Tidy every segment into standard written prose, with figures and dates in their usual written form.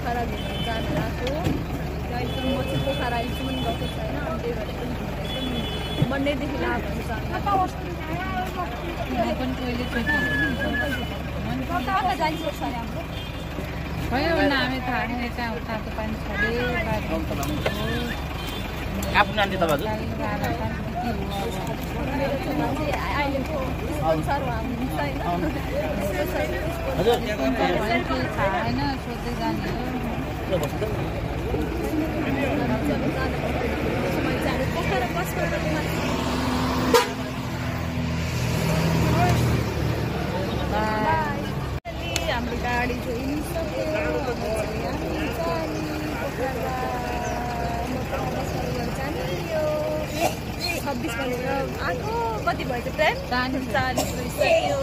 पोखरा घुम्न जान आएको अहिलेसम्म म चाहिँ पोखरा अहिलेसम्म गएको छैन अनि त्यही भएर पनि एकदम मन्डेदेखि लाग्यो हाम्रो गाडी चाहिँ हिँडिसक्यो 26 बजेर आएको कति भयो टाइम 40 भइसक्यो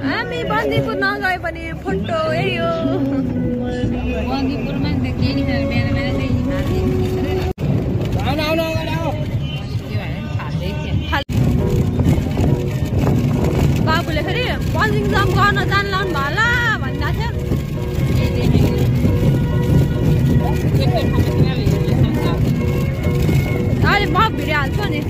हामी बन्दीपुर नगए पनि फोटो हेऱ्यो बन्दीपुरमा त के नि मेरा मेरा बाबुले फेरि पन्जिङ जम्प गर्न जान लाउनु होला भन्दा थियो अहिले म भिडिहाल्छु नि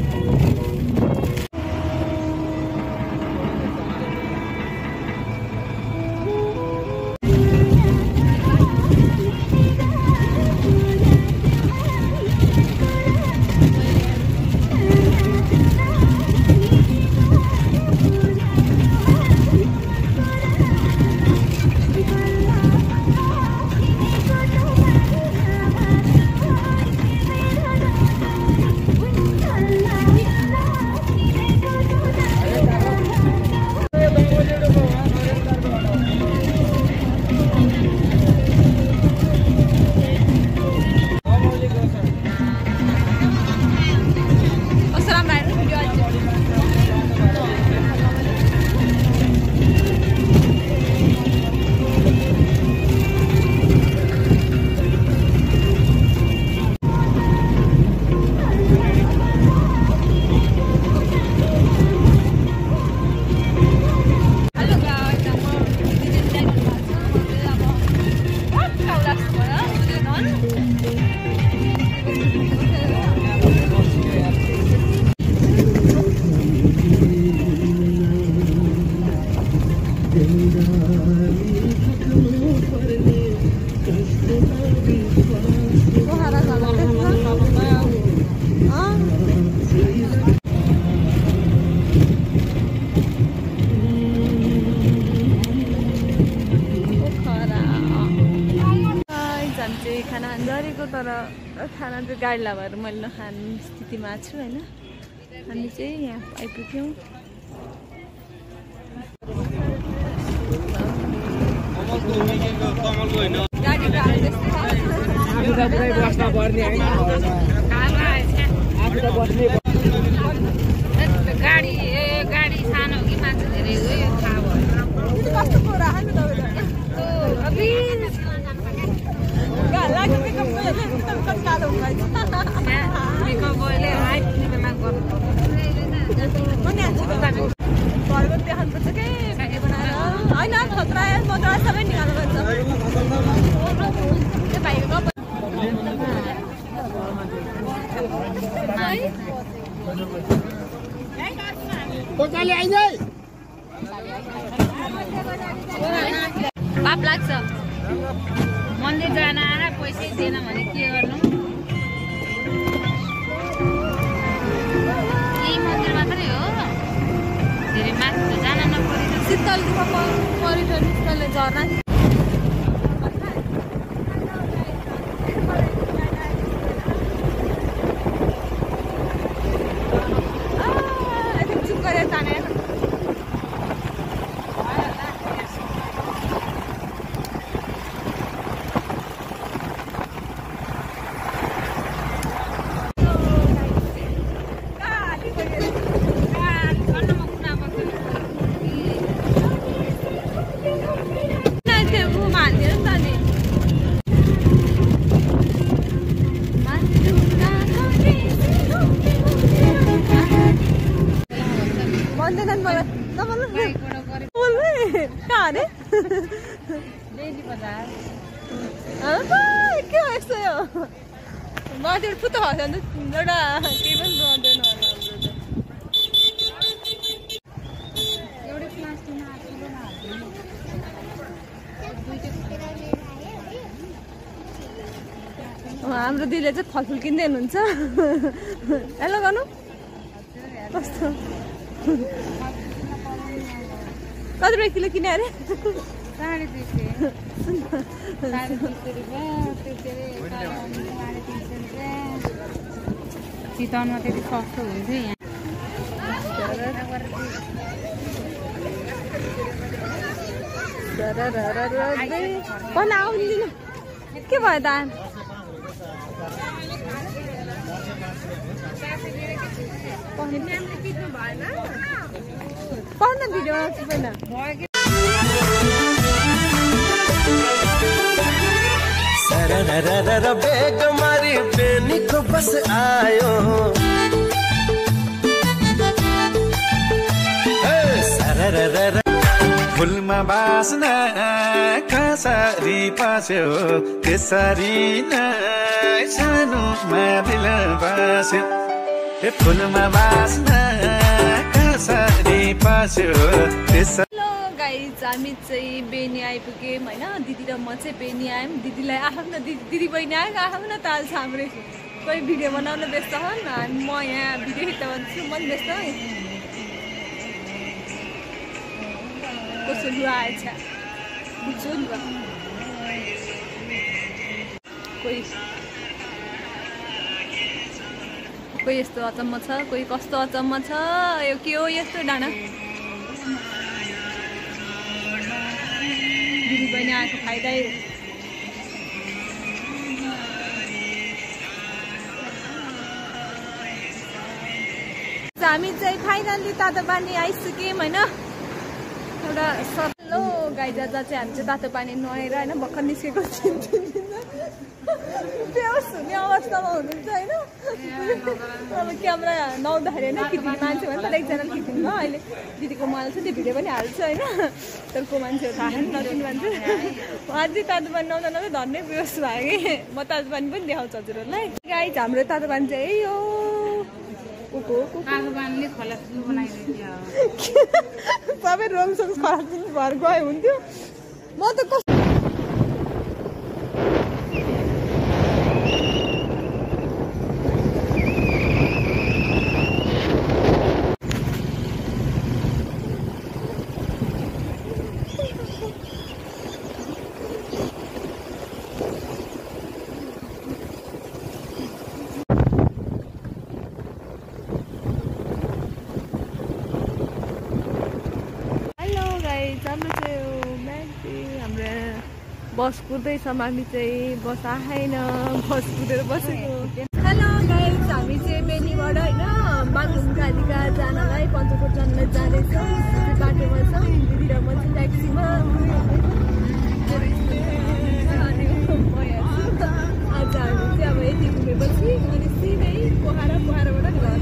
la गाडी लाभएर मैले नखाने स्थितिमा छु होइन। हामी चाहिँ यहाँ आइपुग्यौँ। गाडी सानो कि मान्छे धेरै उयो थाहा भयो कस्तो कुरा हाल्नु तपाईँले अभी गाला मेकअप कालो हुन्छ मेकअप अहिले हाइट बेला गर्नु पनि हाल्छु घरको देखाउनुपर्छ के भिडियो बनाएर होइन खतरा मजा सबै निकाल्नु पर्छ त्यो भाइको पाप लाग्छ मन्दिर जान आएर पैसै दिएन भने के गर्नु यही मन्दिर मात्रै हो धेरै माथि त जान नपरेको शीतल पर्यटन स्थलले झर्ना माथि फुत्तो भएको छ भने एउटा केही पनि रहँदैन होला हाम्रो दिदीले चाहिँ फलफुल किन्दै हुनुहुन्छ हेलो गर्नु कस्तो कति रुपियाँ किलो किने अरे 350 चितवनमा त्यति सस्तो हुन्थ्यो यहाँ आउँदिन के भयो त पढ्न भिडियो बेग मारी बेनी को बस आयो फुलमा बास्ना कसरी पास्यो त्यसरी नै सानोमा दिल बास्यो फुलमा बास्ना कसरी पास्यो त्यसरी गाइज हामी चाहिँ बेनी आइपुग्यौँ होइन दिदी र म चाहिँ बेनी आयौँ दिदीलाई आफ्नो दिदी बहिनी आयो आफ्नो ताल छ हाम्रै कोही भिडियो बनाउन व्यस्त हन् म यहाँ भिडियो खिच्दा भन्छु म पनि व्यस्त कसो लुगा आएछ बुझ्छु नि कोही यस्तो अचम्म छ कोही कस्तो अचम्म छ यो के हो यस्तो डाँडा दिदी बहिनी आएको फाइदै हामी चाहिँ फाइनल्ली तातो पानी आइसक्यौँ होइन एउटा सल्लो गाई जाँदा चाहिँ हामी चाहिँ तातो पानी नुहाएर होइन भर्खर निस्केको बेहोस हुने अवस्थामा हुनुहुन्छ होइन अब क्यामेरा नआउँदाखेरि होइन खिच्ने मान्छे भने तर एकजनाले खिच्नु भयो अहिले दिदीको मलाई चाहिँ त्यो भिडियो पनि हाल्छ होइन तर को मान्छेहरू थाहा छैन नचिने मान्छे अझै तातो पानी नआउँदा नआउँदा धन्नै बेहोस भयो कि म तातो पानी पनि देखाउँछु हजुरहरूलाई गाई हाम्रो तातो पानी चाहिँ यही हो सबै रोङसोङ खराब भएर गयो हुन्थ्यो म त कस्तो बस कुर्दैछ हामी चाहिँ बस आएन बस कुदेर बसेको हेलो गाइस हामी चाहिँ बेनीबाट हैन बागलुङ कालिका जानलाई पञ्चकोट जानलाई जाँदैछौँ बाटोमा छौँ दिदी र म चाहिँ ट्याक्सीमा आज हामी चाहिँ अब यति घुमेपछि अनि सिधै पोखराबाट घर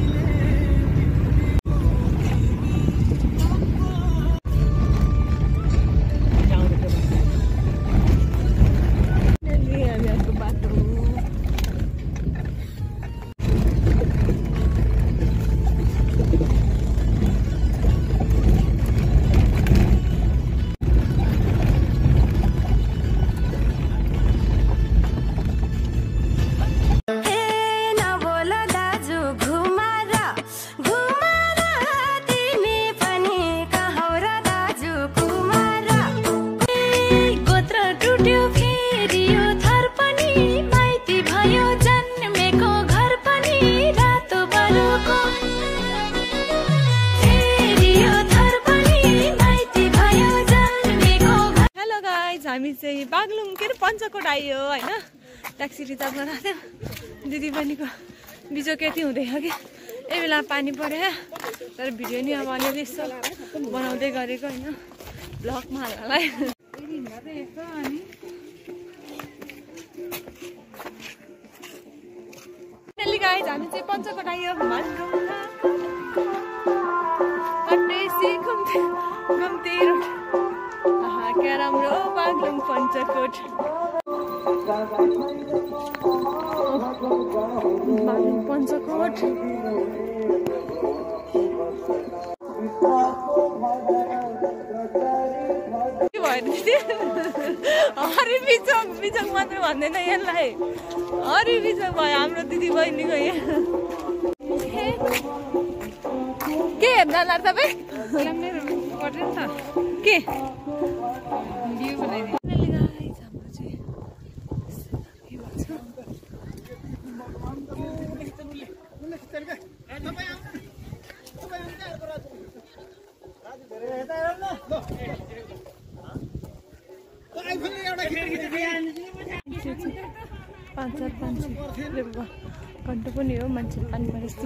हामी चाहिँ बागलुङ के अरे पञ्चकोट आयो होइन ट्याक्सी रिजर्भ गरेर थियो दिदी बहिनीको बिजोक यति हुँदैछ कि यही बेला पानी पऱ्यो तर भिडियो नि अब अलिअलि यस्तो बनाउँदै गरेको होइन ब्लगमा हाल्नलाई गाइज हामी चाहिँ पञ्चकोट आयो घुम्दै रोड क्या राम्रो बागलुङ पञ्चकोट बागलुङ पञ्चकोट के भयो दिदी हरि बिचक मात्रै भन्दैन यसलाई हरि बिचक भयो हाम्रो दिदी बहिनीको यहाँ के हेर्न ला तपाईँ के कन्टो पनि हो मान्छेले पानीमा यस्तो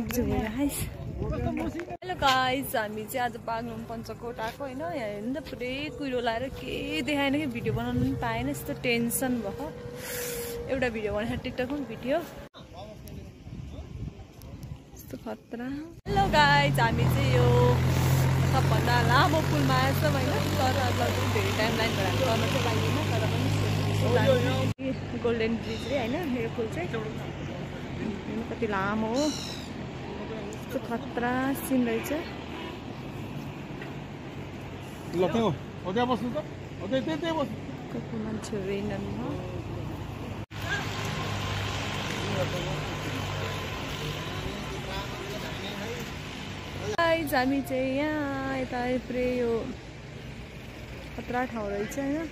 हेलो गाइस हामी चाहिँ आज बागलुङ पञ्चकोट आएको होइन यहाँ हेर्नु त पुरै कुहिरो लाएर केही देखाएन कि भिडियो बनाउनु पनि पाएन यस्तो टेन्सन भयो एउटा भिडियो बनाएर टिकटकमा भिडियो यस्तो खतरा हेलो गाइस हामी चाहिँ यो सबभन्दा लामो पुलमा आएछौँ होइन तर धेरै टाइम लाइन भएर गर्न चाहिँ लाग्दैन तर पनि गोल्डन ब्रिज रे होइन यो पुल चाहिँ कति लामो हो यस्तो खतरा सिन रहेछ मान्छेहरू हिँड्नु हामी चाहिँ यहाँ यता पुरै यो खतरा ठाउँ रहेछ होइन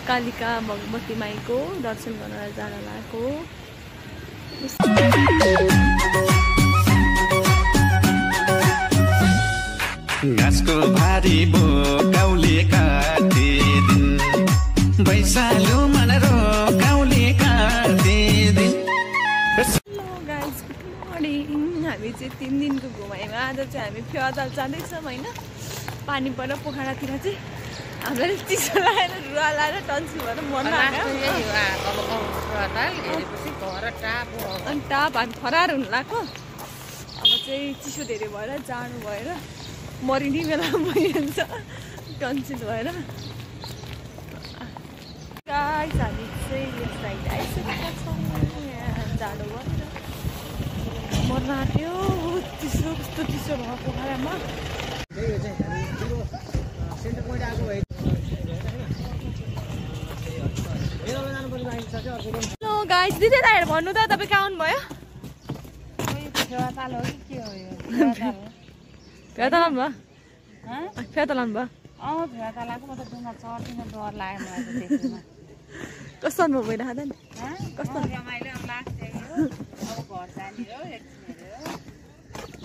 कालिका भगवती माईको दर्शन गर्न जान लागेको घाँसको भारी बोकाउले काटे दिन बैशालु मन रोकाउले काटे दिन हामी चाहिँ 3 दिनको घुमाइमा आज चाहिँ हामी फेवाताल जाँदैछौँ होइन पानी पर पोखरातिर चाहिँ हामीलाई चिसो लागेर रुवा लगाएर टन्सिल भएर मन अनि टाप हामी फरार हुनु लाग्यो अब चाहिँ चिसो धेरै भएर जाडो भएर मरिने बेलामा भइहाल्छ टन्सिल भएर हामी चाहिँ यस साइड आइसकेका छौँ यहाँ जाडो भएर मर्न आँट्यो चिसो कस्तो चिसो भयो पोखरामा हेलो गाइस दिदी दाइहरु भन्नु त तपाईँ कहाँ आउनुभयो फेवाताल हो कि के हो यो फेवाताल भयो फेवाताल भयो फेवातालको म त डुङ्गा चढ्दिन डर लाग्यो मलाई त देख्नुमा कस्तो अनुभव भइरहेको नि कस्तो रमाइलो लाग्छ अब घर जाने हो एकछिन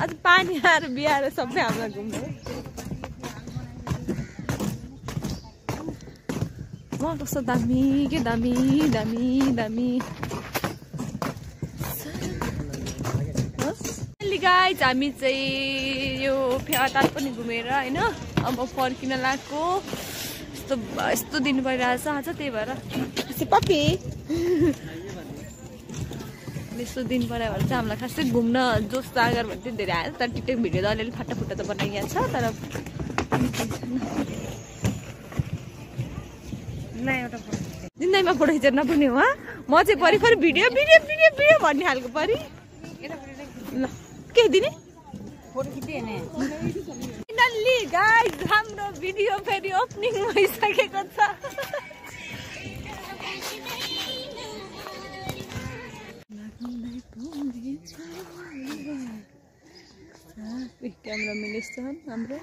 आज पानी आएर बिहाएर सबै हामीलाई घुम्नु वहाँ कस्तो दामी के दामी दामी दामी गाइज हामी चाहिँ यो फेवाताल पनि घुमेर होइन अब फर्किन लागेको यस्तो दिन परिरहेछ आज त्यही भएर पप्पी यस्तो दिन पऱ्यो भने चाहिँ हामीलाई खासै घुम्न जोस जागर भने चाहिँ धेरै आयो तर टिकटक भिडियो त अलिअलि फाटाफुट्टा त बनाइएको छ तर जिन्दगीमा फोटो खिचेर नपुग्ने हो म चाहिँ परि भिडियो भिडियो भिडियो भिडियो भन्ने खालको परि ल के दिने फाइनल्ली गाइज हाम्रो भिडियो फेरि ओपनिङ भइसकेको छ क्यामेरा मिनिस्टर हाम्रो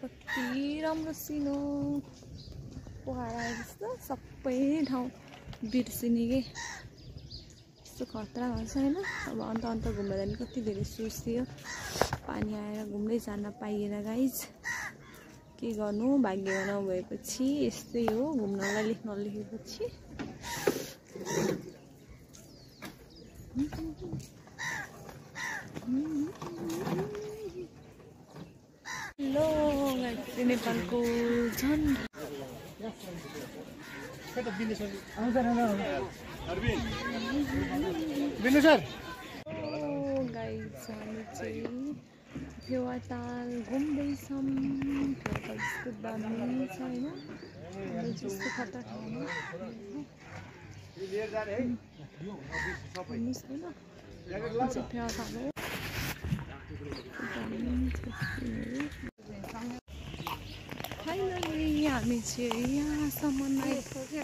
कति राम्रो सिनो पोखरा आए जस्तो सबै ठाउँ बिर्सिने के यस्तो खतरा हुन्छ होइन अब अन्त घुम्दा नि कति धेरै सुर्सियो पानी आएर घुम्दै जान पाइएन गाइज के गर्नु भाग्यमा नभएपछि यस्तै हो घुम्नलाई नलेखेपछि हेलो नेपालको झन्डा गाइज हामी चाहिँ फेवाताल घुम्दैछौँ फेवाताल जस्तो दामी छ होइन जस्तो खतरा ठाउँमा फेवाताल हो फाइनली हामी चाहिँ यहाँसम्म आइपुग्यो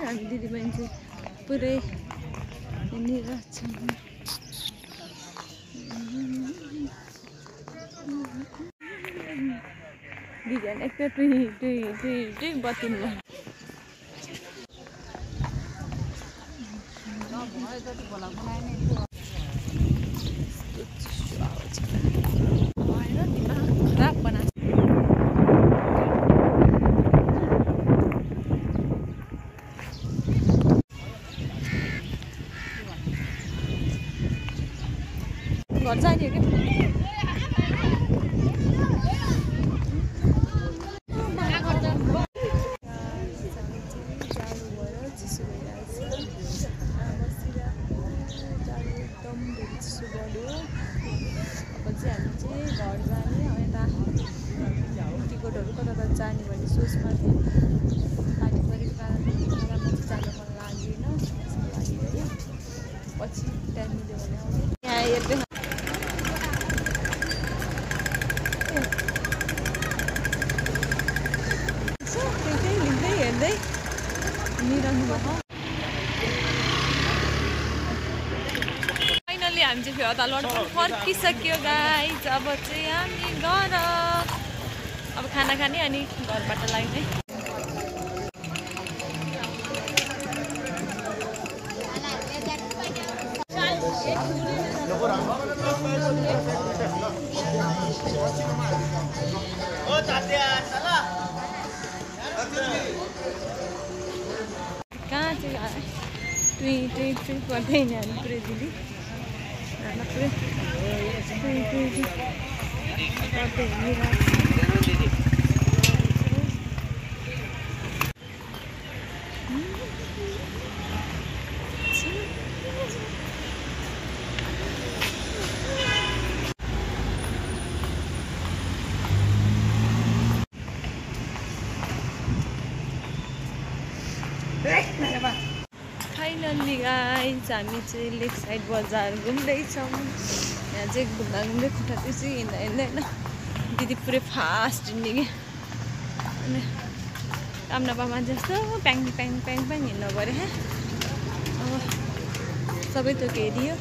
हामी दिदीबहिनी चाहिँ पुरै हिँडिरहेछौँ दिदीहरू एकपल्ट टुई बत्तिनमा खराब बना घर जाने हो क्या टिकटहरू कता जाने भन्ने सोचमा थियो पानी परेको कारणले मलाई जानु मन लागेन पछि टाइम मिल्यो भने आउने यहाँ हेर्दै हिँड्दै हेर्दै हिँडिरहनु भएको फाइनली हामी चाहिँ फेवातालबाट फर्किसक्यो गाइज अब चाहिँ हामी घर अब खाना खाने अनि घरबाट लाग्ने कहाँ चाहिँ ट्विट गर्दै नि हामी पुरै दिदी पुरै गर्दै चाहिँ हामी चाहिँ लेक साइड बजार घुम्दैछौँ। यहाँ चाहिँ घुम्दा घुम्दै खुट्टा त्यसै हिँड्दा हिँड्दै होइन दिदी पुरै फास्ट हिँड्ने कि अनि काम नपामा जस्तो प्याङ प्याङ प्याङ प्याङ हिँड्नु पऱ्यो अब सबै थोक हेरियो।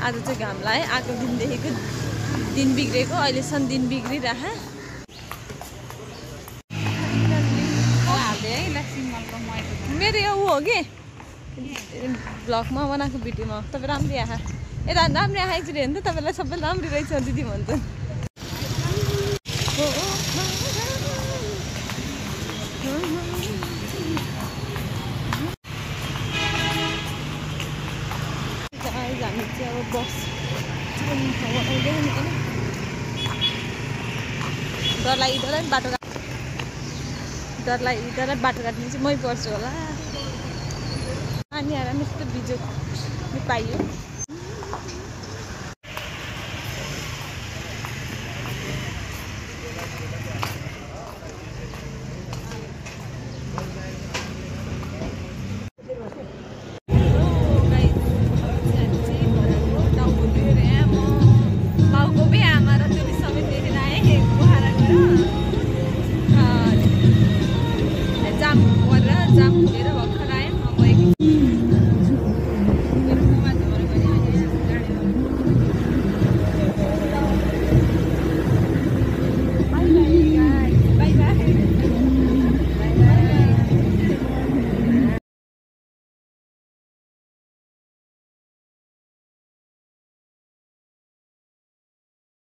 आज चाहिँ घाम लाग्यो आएको दिनदेखिको दिन बिग्रेको अहिलेसम्म दिन बिग्रिरह मेरो यो ऊ हो कि भ्लगमा बनाएको भिडियोमा तपाईँ राम्रै आहा ए राम्रै आहा एकचोटि हेर्नु त तपाईँलाई सबै राम्रै रहेछ दिदी भन्छ। हामी चाहिँ अब बस डर लागि बाटो काट्ने चाहिँ मै पर्छु होला। पानी आएर यस्तो बिजोग पाइयो।